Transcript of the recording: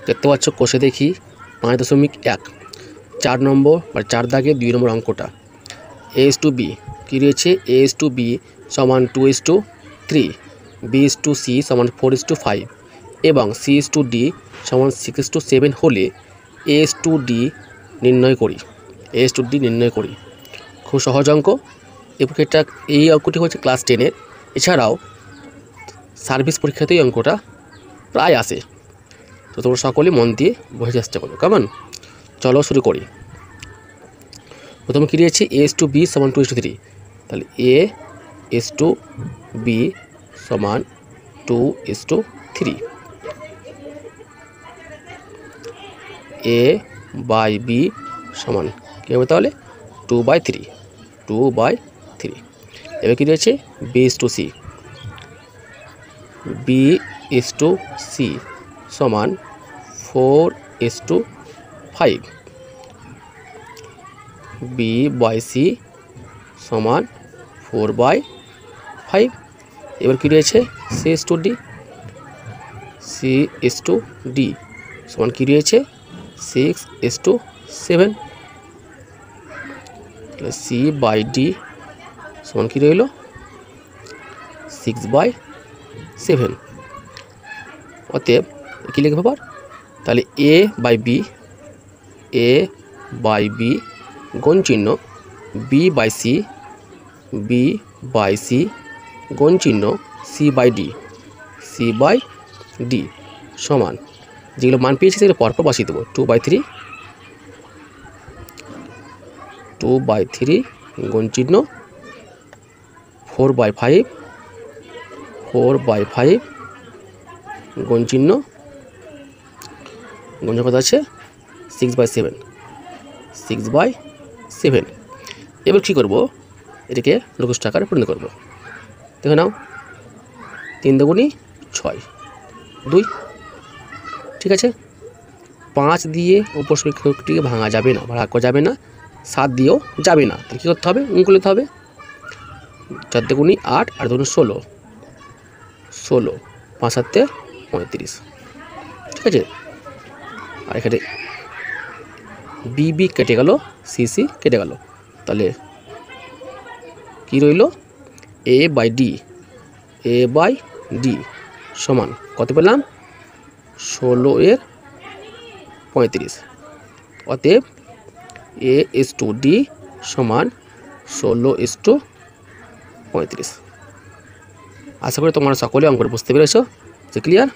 দেখতে পাচ্ছ কোষে দেখি 5.1 4 নম্বর বা 4 দাগে 2 নম্বর অঙ্কটা A:B কী রয়েছে A:B সমান 2:3, B:C সমান 4:5 এবং C:D সমান 6:7 হলে A:D নির্ণয় করি। A:D নির্ণয় করি। খুব সহজ অঙ্ক। এবং এই অঙ্কটি হচ্ছে ক্লাস 10-এর। এছাড়াও সার্ভিস পরীক্ষাতেই অঙ্কটা প্রায় আসে। তো তোমরা সকলে মন দিয়ে বোঝার চেষ্টা করো। কেমন? চলো শুরু করি। প্রথমে কী রয়েছে A:B সমান 2:3, তাহলে A:B সমান 2:3, A/B সমান কী হবে তাহলে 2/3, 2/3। এবার কী রয়েছে B:C, B:C সমান 4:5, B/C সমান 4/5। এবার কী রয়েছে C:D, C:D সমান কী রয়েছে 6:7, C/D সমান কী রইল 6/7। অতএব কী লিখবে আবার তাহলে A/B গুণ চিহ্ন B/C গুণ চিহ্ন C/D সমান যেগুলো মান পেয়েছি সেগুলো পরপর বসিয়ে দেবো 2/3 গুণ চিহ্ন 4/5 গুণ চিহ্ন কত আছে 6/7। এবার কী করবো এটাকে লঘিষ্ঠ আকারে পরিণত করবো। দেখে নাও 3 দুগুণী 6, 2। ঠিক আছে, 5 দিয়ে উপর সংখ্যাটিকে ভাঙা যাবে না, ভাগ করা যাবে না, 7 দিয়েও যাবে না। তাহলে কী করতে হবে অঙ্ক করতে হবে 4 দুগুণী 8 আর 2 16, 5 7 35। ঠিক আছে, আর এখানে BB কেটে গেল, CC কেটে গেল, তাহলে কী রইল A/D সমান কত পেলাম 16/35। অতএব A:D সমান 16:35। আশা করি তোমরা সকলে অঙ্কটা বুঝতে পেরেছ। যে ক্লিয়ার?